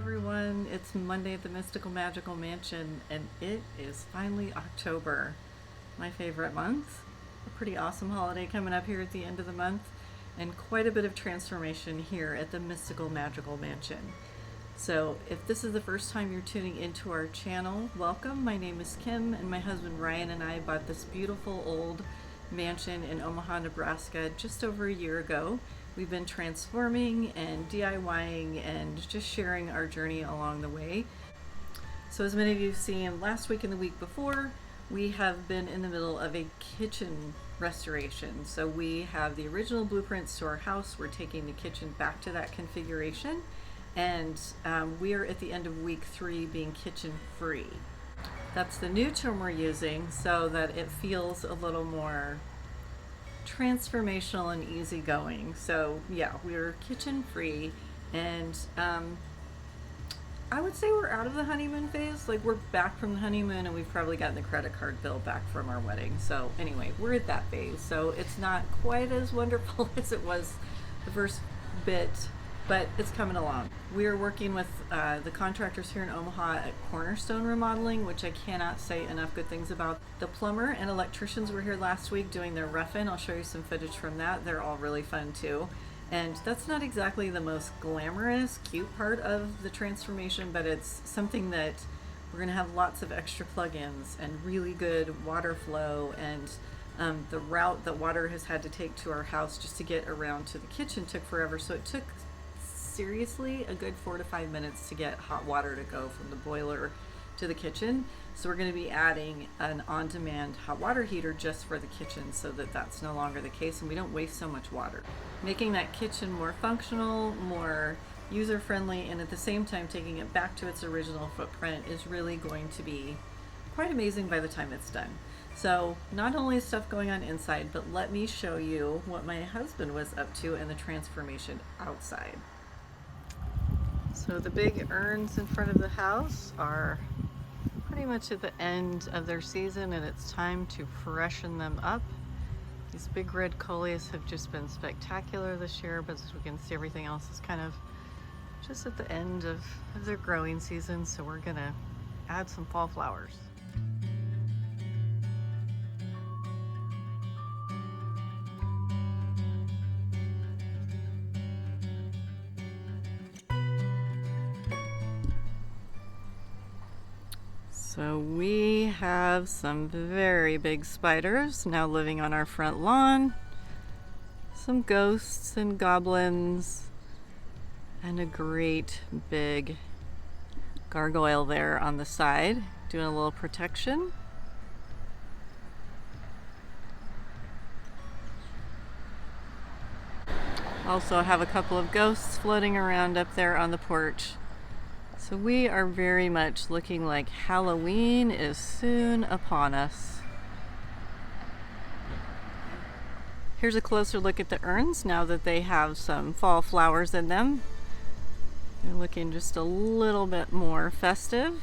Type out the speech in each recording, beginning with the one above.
everyone. It's Monday at the Mystical Magical Mansion, and it is finally October, my favorite month. A pretty awesome holiday coming up here at the end of the month, and quite a bit of transformation here at the Mystical Magical Mansion. So if this is the first time you're tuning into our channel, welcome. My name is Kim, and my husband Ryan and I bought this beautiful old mansion in Omaha, Nebraska just over a year ago. We've been transforming and DIYing and just sharing our journey along the way. So as many of you have seen last week and the week before, we have been in the middle of a kitchen restoration. So we have the original blueprints to our house. We're taking the kitchen back to that configuration, and we are at the end of week 3 being kitchen free. That's the new term we're using so that it feels a little more transformational and easygoing. So yeah, we're kitchen free, and I would say we're out of the honeymoon phase. Like, we're back from the honeymoon, and we've probably gotten the credit card bill back from our wedding. So anyway, we're at that phase. So it's not quite as wonderful as it was the first bit, but it's coming along. We are working with the contractors here in Omaha at Cornerstone Remodeling, which I cannot say enough good things about. The Plumber and Electricians were here last week doing their rough-in. I'll show you some footage from that. They're all really fun too. And that's not exactly the most glamorous, cute part of the transformation, but it's something that we're gonna have lots of extra plugins and really good water flow, and the route that water has had to take to our house just to get around to the kitchen took forever. So it took seriously a good 4 to 5 minutes to get hot water to go from the boiler to the kitchen. So we're going to be adding an on-demand hot water heater just for the kitchen so that that's no longer the case and we don't waste so much water. Making that kitchen more functional, more user-friendly, and at the same time taking it back to its original footprint is really going to be quite amazing by the time it's done. So not only is stuff going on inside, but let me show you what my husband was up to in the transformation outside. So the big urns in front of the house are pretty much at the end of their season, and it's time to freshen them up. These big red coleus have just been spectacular this year, but as we can see, everything else is kind of just at the end of their growing season, so we're gonna add some fall flowers. So we have some very big spiders now living on our front lawn, some ghosts and goblins, and a great big gargoyle there on the side doing a little protection. Also have a couple of ghosts floating around up there on the porch. So we are very much looking like Halloween is soon upon us. Here's a closer look at the urns now that they have some fall flowers in them. They're looking just a little bit more festive.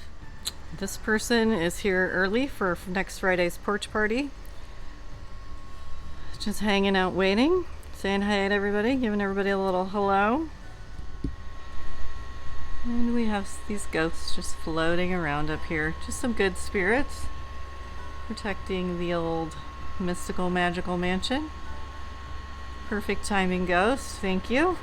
This person is here early for next Friday's porch party. Just hanging out waiting, saying hi to everybody, giving everybody a little hello. And we have these ghosts just floating around up here. Just some good spirits protecting the old mystical magical mansion. Perfect timing, ghost. Thank you.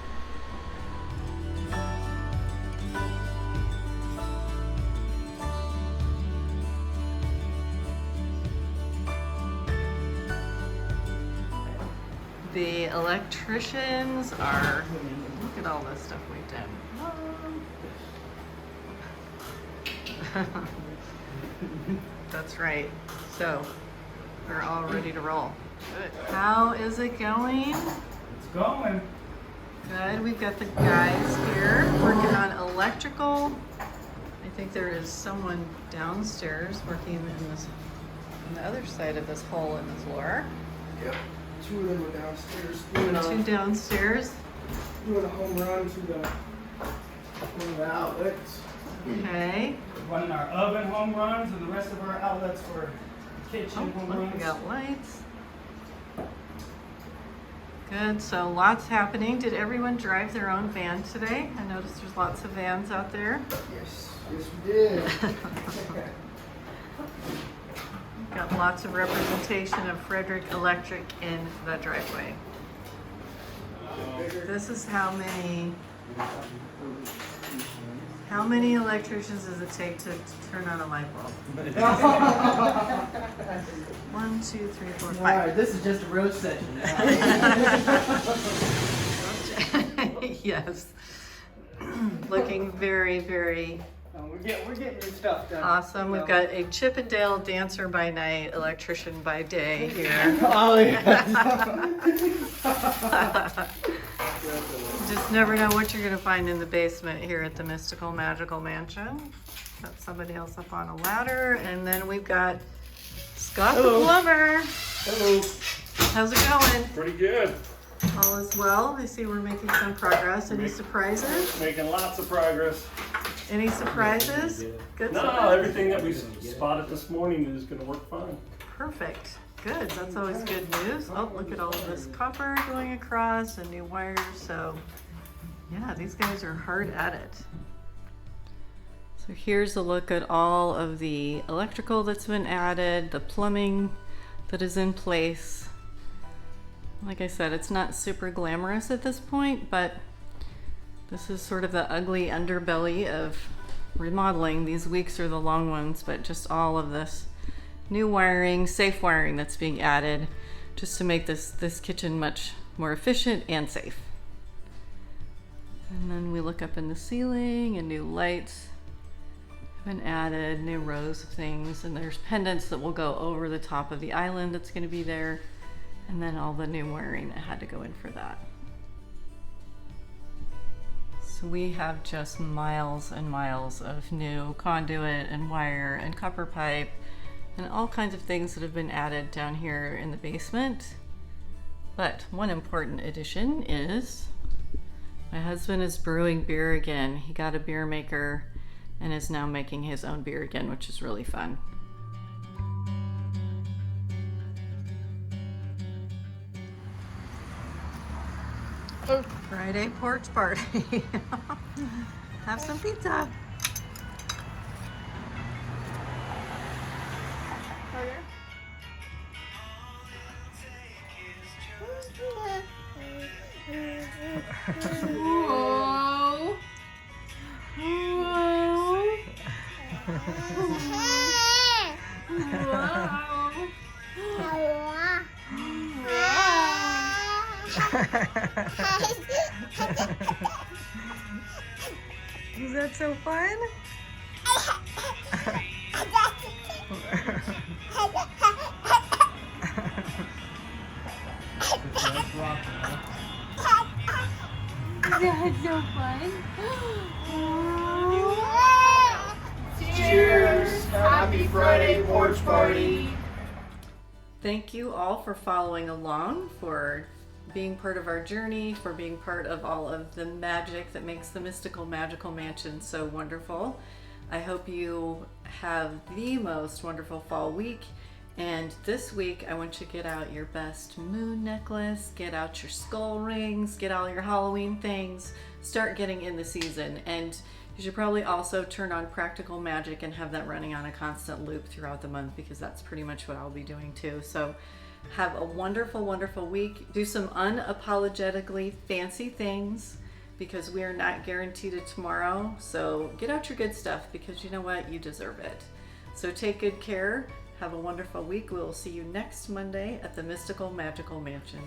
The electricians are, look at all this stuff we've done. That's right. So we're all ready to roll. Good. How is it going? It's going. Good. We've got the guys here working on electrical. I think there is someone downstairs working in this, on the other side of this hole in the floor. Yep. 2 of them are downstairs. 2 downstairs. Doing a home run to one of the outlets. Okay. We're running our oven home runs and the rest of our outlets for kitchen home Look, runs. we got lights. Good, so lots happening. Did everyone drive their own van today? I noticed there's lots of vans out there. Yes, yes we did. Got lots of representation of Frederick Electric in the driveway. This is how many electricians does it take to turn on a light bulb? 1, 2, 3, 4, 5. All right, this is just a road session. Yes. Looking very, very We're getting your stuff done. awesome. We've got a Chippendale dancer by night, electrician by day here. Oh, yeah. Just never know what you're going to find in the basement here at the Mystical Magical Mansion. Got somebody else up on a ladder. And then we've got Scott the Plumber. Hello. How's it going? Pretty good. All is well. I see we're making some progress. Any surprises? Making lots of progress. Any surprises? Good No, surprise? everything that we spotted this morning is going to work fine. Perfect. Good. That's always good news. Oh, look at all of this copper going across and new wires. So, yeah, these guys are hard at it. So here's a look at all of the electrical that's been added, the plumbing that is in place. Like I said, it's not super glamorous at this point, but this is sort of the ugly underbelly of remodeling. These weeks are the long ones, but just all of this new wiring, safe wiring that's being added just to make this kitchen much more efficient and safe. And then we look up in the ceiling and new lights have been added, new rows of things, and there's pendants that will go over the top of the island that's going to be there, and then all the new wiring that had to go in for that. So we have just miles and miles of new conduit and wire and copper pipe and all kinds of things that have been added down here in the basement. But one important addition is my husband is brewing beer again. He got a beer maker and is now making his own beer again, which is really fun. Friday porch party. Have some pizza. Whoa. Whoa. Is that so fun? That's so fun. Cheers! Happy Friday porch party! Thank you all for following along, for being part of our journey, for being part of all of the magic that makes the Mystical Magical Mansion so wonderful. I hope you have the most wonderful fall week. And this week, I want you to get out your best moon necklace, get out your skull rings, get all your Halloween things, start getting in the season. And you should probably also turn on Practical Magic and have that running on a constant loop throughout the month, because that's pretty much what I'll be doing too. So have a wonderful, wonderful week. Do some unapologetically fancy things, because we are not guaranteed a tomorrow. So get out your good stuff, because you know what? You deserve it. So take good care. Have a wonderful week. We will see you next Monday at the Mystical Magical Mansion.